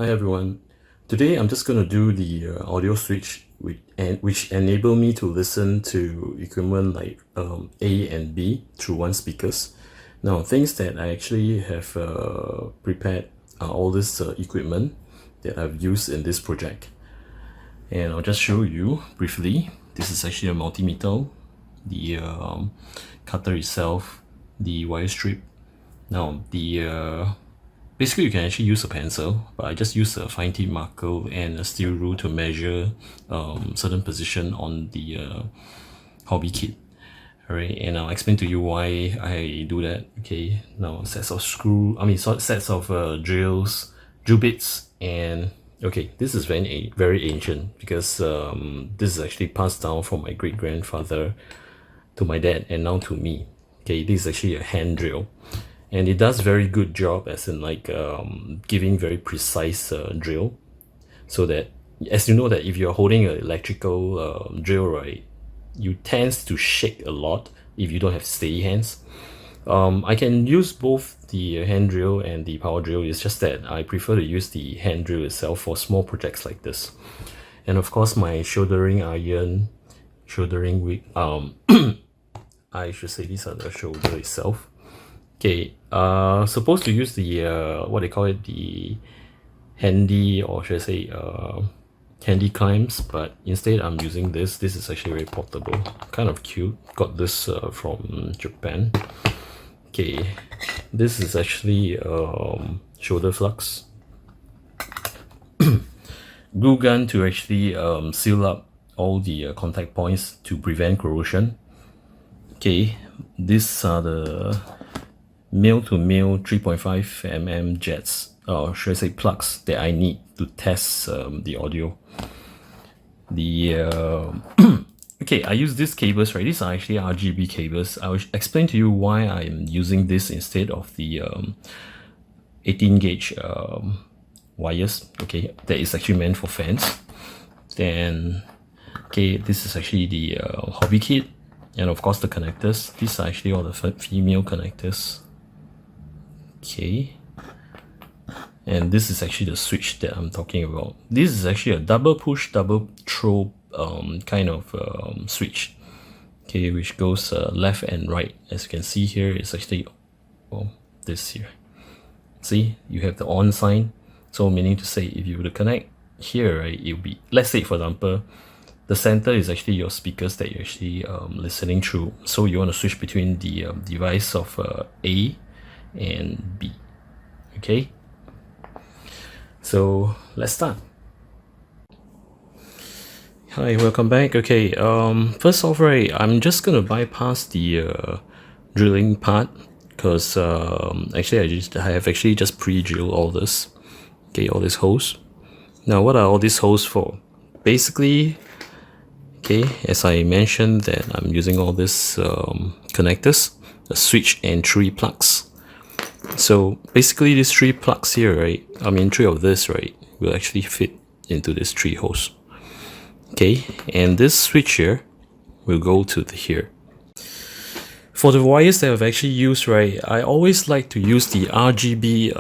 Hi everyone. Today I'm just going to do the audio switch which enable me to listen to equipment like A and B through one speakers. Now things that I actually have prepared are all this equipment that I've used in this project. And I'll just show you briefly. This is actually a multimeter, the cutter itself, the wire strip. Now the basically, you can actually use a pencil, but I just use a fine tip marker and a steel rule to measure certain position on the hobby kit. Alright, and I'll explain to you why I do that. Okay, now sets of sets of drill bits, and okay, this is very ancient because this is actually passed down from my great grandfather to my dad and now to me. Okay, this is actually a hand drill. And it does very good job as in like giving very precise drill, so that as you know that if you're holding an electrical drill, right, you tends to shake a lot if you don't have steady hands. I can use both the hand drill and the power drill. It's just that I prefer to use the hand drill itself for small projects like this. And of course my shouldering wheel, I should say these are the shoulder itself. Okay, supposed to use the what they call it, the handy, or should I say handy clamps, but instead I'm using this. This is actually very portable, kind of cute. Got this from Japan. Okay, this is actually shoulder flux glue gun to actually seal up all the contact points to prevent corrosion. Okay, these are the male-to-male 3.5 mm jets, or should I say plugs, that I need to test the audio. The okay, I use these cables, right? These are actually RGB cables. I will explain to you why I'm using this instead of the 18 gauge wires. Okay, that is actually meant for fans. Then okay, this is actually the hobby kit, and of course the connectors. These are actually all the female connectors. Okay, and this is actually the switch that I'm talking about. This is actually a double push double throw kind of switch, okay, which goes left and right. As you can see here, it's actually this here. See, you have the on sign, so meaning to say if you were to connect here, right, it'll be, let's say for example, the center is actually your speakers that you're actually listening through. So you want to switch between the device of A and B. Okay, so let's start. Hi, welcome back. Okay, first off, right, I'm just gonna bypass the drilling part because actually I have actually just pre-drilled all this. Okay, all these holes. Now what are all these holes for? Basically, okay, as I mentioned that I'm using all these connectors, a switch and 3 plugs. So basically these 3 plugs here, right, I mean 3 of this, right, will actually fit into these 3 holes. Okay, and this switch here will go to here. For the wires that I've actually used, right, I always like to use the RGB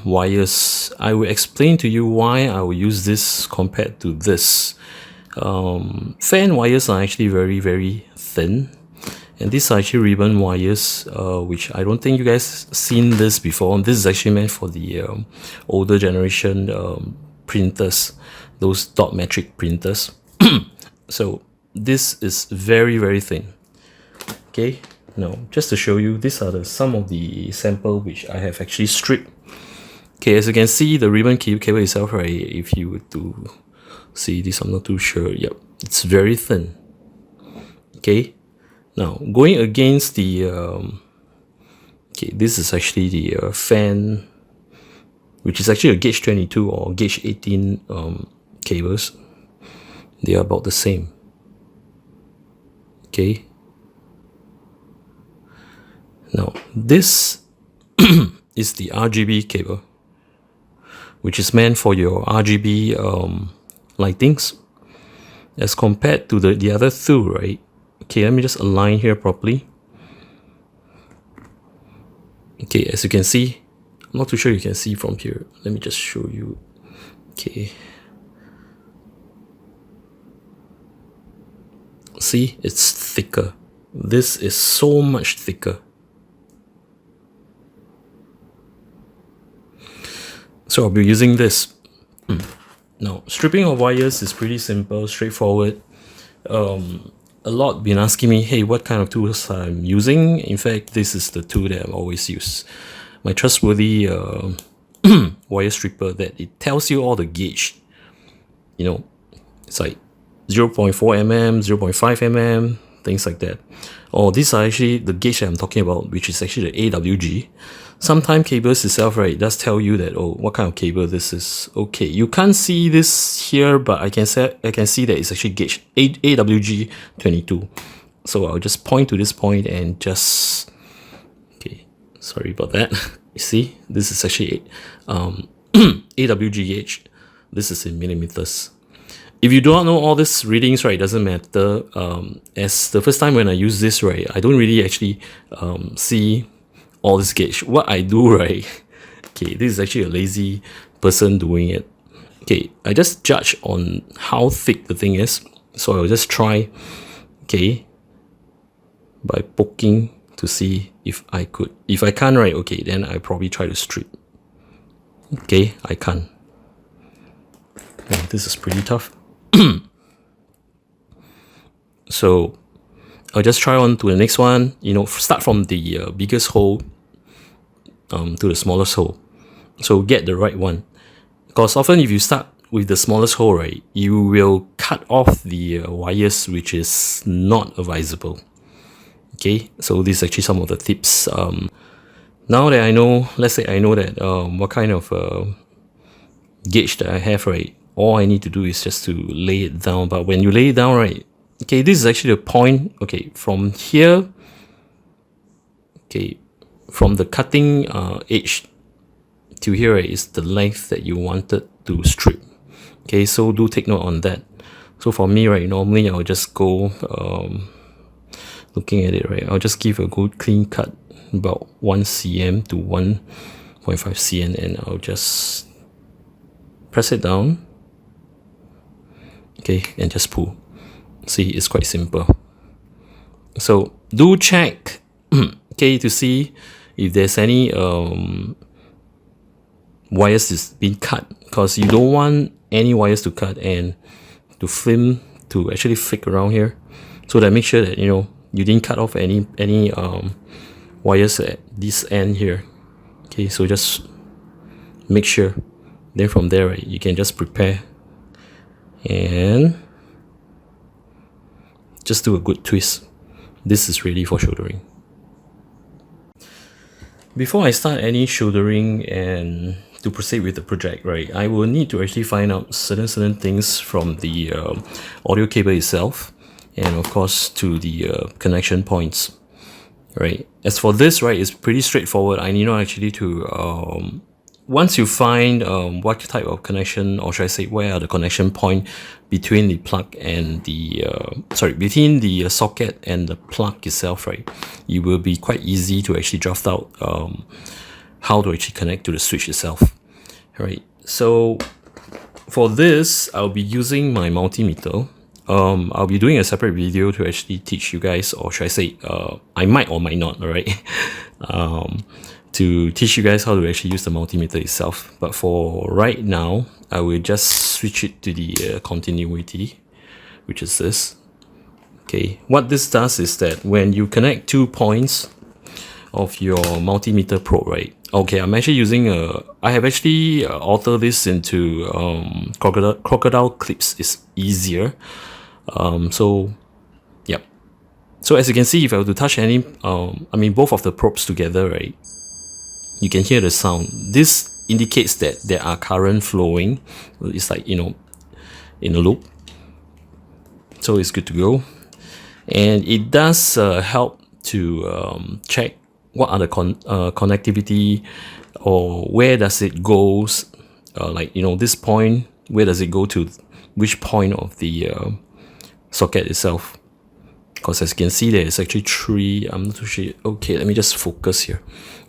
wires. I will explain to you why I will use this compared to this. Fan wires are actually very thin, and these are actually ribbon wires, which I don't think you guys seen this before. This is actually meant for the older generation printers, those dot matrix printers. So this is very thin. Okay, now just to show you, these are some of the sample which I have actually stripped. Okay, as you can see, the ribbon cable itself, right, if you were to see this, I'm not too sure. Yep, it's very thin. Okay, now going against the okay, this is actually the fan, which is actually a gauge 22 or gauge 18 cables. They are about the same. Okay, now this is the RGB cable, which is meant for your RGB lightings, as compared to the other two, right? Okay, let me just align here properly. Okay, as you can see, I'm not too sure you can see from here. Let me just show you. Okay. See, it's thicker. This is so much thicker. So I'll be using this. Now, stripping of wires is pretty simple, straightforward. A lot been asking me, hey, what kind of tools I'm using. In fact, this is the tool that I always use. My trustworthy wire stripper, that it tells you all the gauge. You know, it's like 0.4 mm, 0.5 mm, things like that. Oh, these are actually the gauge that I'm talking about, which is actually the AWG. Sometimes cables itself, right, it does tell you that, oh, what kind of cable this is. Okay, you can't see this here, but I can see that it's actually gauge AWG 22. So I'll just point to this point and just, okay, sorry about that. You see, this is actually AWG gauge. This is in millimeters. If you don't know all these readings, right, it doesn't matter. As the first time when I use this, right, I don't really actually see all this gauge. What I do, right, okay, this is actually a lazy person doing it. Okay, I just judge on how thick the thing is. So I'll just try, okay, by poking to see if I could. If I can't, right, okay, then I probably try to strip. Okay, I can't. Oh, this is pretty tough. So I'll just try on to the next one. You know, start from the biggest hole to the smallest hole. So get the right one. Because often if you start with the smallest hole, right, you will cut off the wires, which is not advisable. Okay, so these are actually some of the tips. Now that I know, let's say I know that what kind of gauge that I have, right, all I need to do is just to lay it down. But when you lay it down, right, okay, this is actually the point. Okay, from here, okay, from the cutting edge to here, right, is the length that you wanted to strip. Okay, so do take note on that. So for me, right, normally I'll just go, looking at it, right, I'll just give a good clean cut, about 1 cm to 1.5 cm, and I'll just press it down. Okay, and just pull. See, it's quite simple. So do check, okay, to see if there's any wires is being cut, because you don't want any wires to cut and to film to actually flick around here. So that make sure that, you know, you didn't cut off any wires at this end here. Okay, so just make sure. Then from there, right, you can just prepare and just do a good twist. This is ready for shouldering. Before I start any shouldering and to proceed with the project, right, I will need to actually find out certain things from the audio cable itself, and of course to the connection points, right. As for this, right, it's pretty straightforward. I need not actually to once you find what type of connection, or should I say, where are the connection point between the plug and the between the socket and the plug itself, right, it will be quite easy to actually draft out how to actually connect to the switch itself. Right, so for this, I'll be using my multimeter. I'll be doing a separate video to actually teach you guys, or should I say, I might or might not, alright, to teach you guys how to actually use the multimeter itself. But for right now, I will just switch it to the continuity, which is this. Okay, what this does is that when you connect 2 points of your multimeter probe, right? Okay, I'm actually using I have actually altered this into crocodile clips. Is easier. So, yep. So as you can see, if I were to touch any, both of the probes together, right, you can hear the sound. This indicates that there are current flowing. It's like, you know, in a loop. So it's good to go. And it does help to check what are the connectivity, or where does it goes, like, you know, this point, where does it go to which point of the socket itself. Because as you can see, there is actually 3, I'm not too sure. Okay, let me just focus here.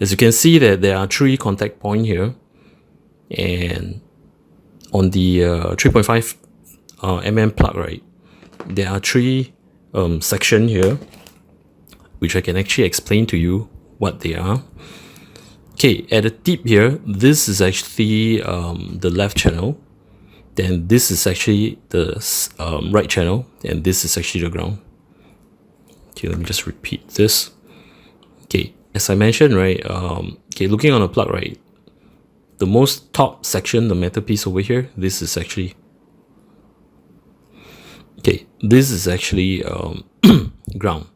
As you can see that there are 3 contact points here, and on the 3.5 mm plug, right, there are three sections here, which I can actually explain to you what they are. Okay, at the tip here, this is actually the left channel. Then this is actually the right channel, and this is actually the ground. Okay, let me just repeat this. Okay, as I mentioned, right, okay, looking on the plug, right, the most top section, the metal piece over here, this is actually, okay, this is actually ground.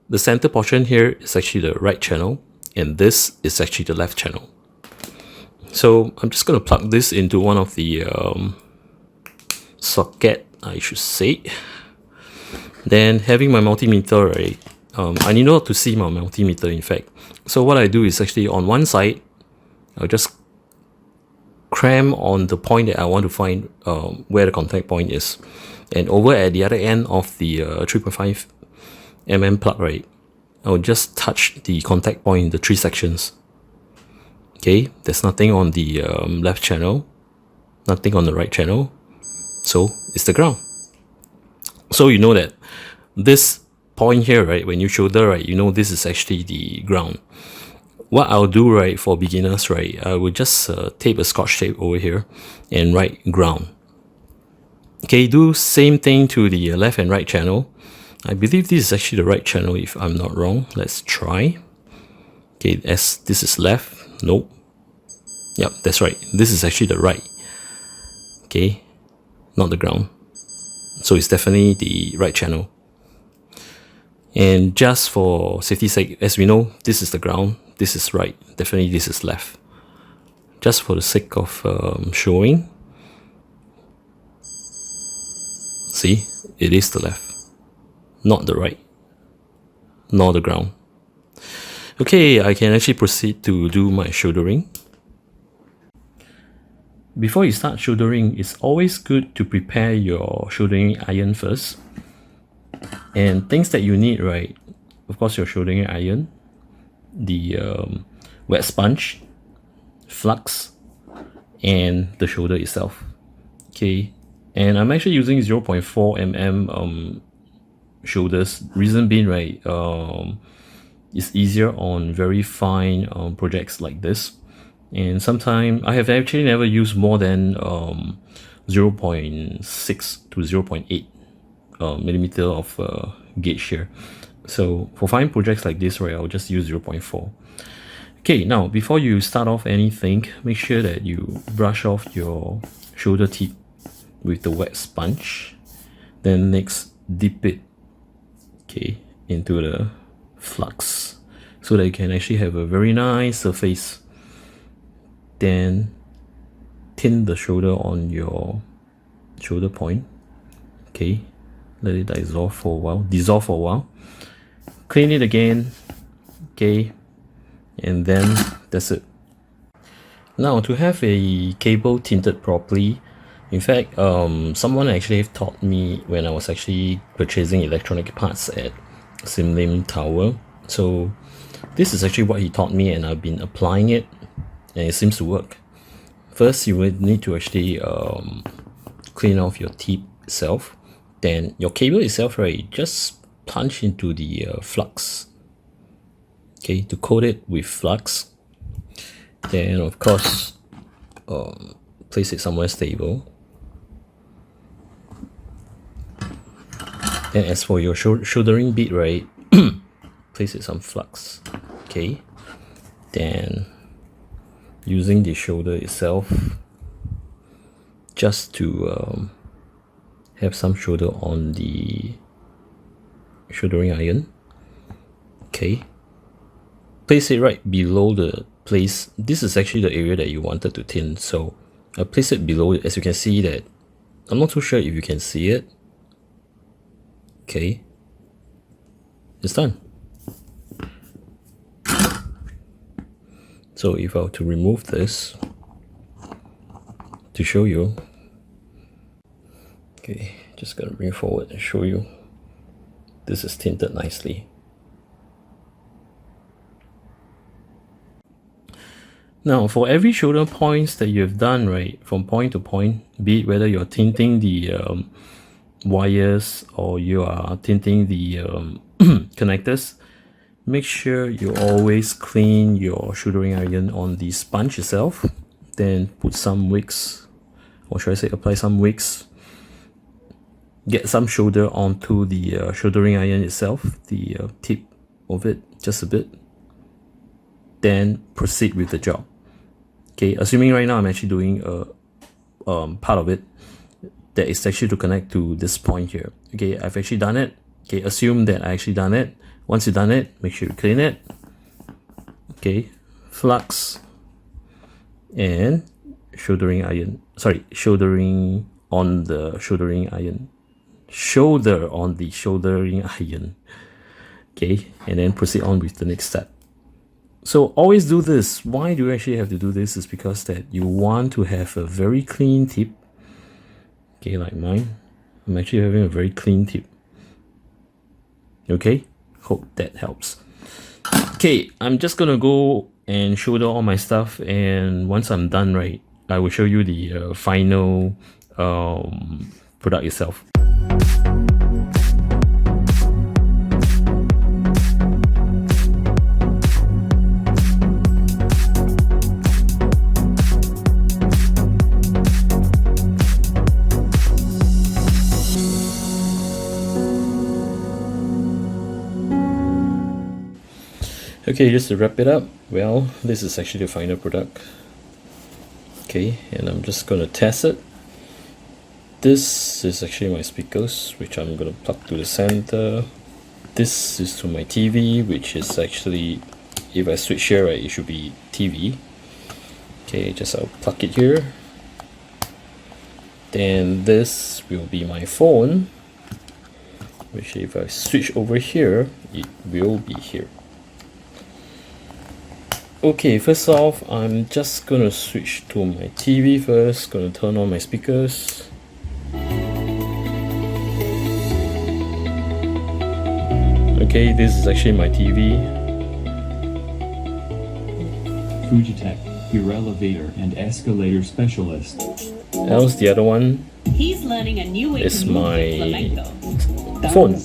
The center portion here is actually the right channel, and this is actually the left channel. So I'm just going to plug this into one of the socket, I should say. Then having my multimeter, right, I need not to see my multimeter, in fact. So what I do is actually on one side, I'll just cram on the point that I want to find where the contact point is. And over at the other end of the 3.5 mm plug, right, I'll just touch the contact point in the three sections. Okay, there's nothing on the left channel, nothing on the right channel, so it's the ground. So you know that this point here, right, when you shoulder, right, you know this is actually the ground. What I'll do, right, for beginners, right, I will just tape a scotch tape over here and write ground. Okay, do same thing to the left and right channel. I believe this is actually the right channel if I'm not wrong. Let's try. Okay, as this is left, nope. Yep, that's right. This is actually the right. Okay, not the ground. So it's definitely the right channel. And just for safety's sake, as we know, this is the ground, this is right, definitely this is left. Just for the sake of showing, see, it is the left, not the right, nor the ground. Okay, I can actually proceed to do my shouldering. Before you start shouldering, it's always good to prepare your shouldering iron first. And things that you need, right, of course your shouldering iron, the wet sponge, flux, and the shoulder itself. Okay, and I'm actually using 0.4 mm shoulders. Reason being, right, it's easier on very fine projects like this. And sometimes I have actually never used more than 0.6 to 0.8 millimeter of gauge here. So for fine projects like this, right, I'll just use 0.4. Okay, now before you start off anything, make sure that you brush off your shoulder tip with the wet sponge. Then next, dip it, okay, into the flux so that you can actually have a very nice surface. Then tint the shoulder on your shoulder point. Okay, let it dissolve for a while. Clean it again. Okay, and then that's it. Now, to have a cable tinted properly, in fact, someone actually taught me when I was actually purchasing electronic parts at Sim Lim Tower. So this is actually what he taught me, and I've been applying it, and it seems to work. First, you would need to actually clean off your tip itself. Then your cable itself, right, just plunge into the flux. Okay, to coat it with flux. Then of course, place it somewhere stable. Then as for your shouldering bit, right, place it some flux. Okay, then using the shoulder itself, just to have some shoulder on the shouldering iron. Okay, place it right below the place. This is actually the area that you wanted to tint, so I place it below it. As you can see that, I'm not too sure if you can see it. Okay, it's done. So if I were to remove this to show you, okay, just gonna bring it forward and show you. This is tinted nicely. Now, for every shoulder points that you've done, right, from point to point, be it whether you're tinting the wires or you are tinting the connectors, make sure you always clean your soldering iron on the sponge itself. Then put some wicks, or should I say apply some wicks. Get some solder onto the soldering iron itself, the tip of it, just a bit. Then proceed with the job. Okay, assuming right now I'm actually doing a part of it that is actually to connect to this point here. Okay, I've actually done it. Okay, assume that I actually done it. Once you've done it, make sure you clean it. Okay, flux and soldering iron. Sorry, soldering on the soldering iron. Solder on the soldering iron. Okay, and then proceed on with the next step. So always do this. Why do you actually have to do this? Is because that you want to have a very clean tip. Okay, like mine. I'm actually having a very clean tip. Okay, hope that helps. Okay, I'm just gonna go and solder all my stuff, and once I'm done, right, I will show you the final product itself. Okay, just to wrap it up, well, this is actually the final product. Okay, and I'm just gonna test it. This is actually my speakers, which I'm gonna plug to the center. This is to my TV, which is actually, if I switch here, right, it should be TV. Okay, just I'll plug it here. Then this will be my phone, which if I switch over here, it will be here. Okay, first off, I'm just gonna switch to my TV first, gonna turn on my speakers. Okay, this is actually my TV. Fujitech, your elevator and escalator specialist. Else the other one He's learning a new way is to move my the flamenco. phone.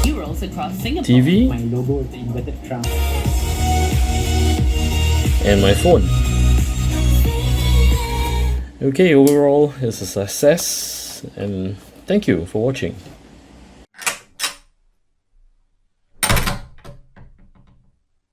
Euros across Singapore. TV My logo of the inverted crown. and my phone. Okay, overall it's a success, and thank you for watching.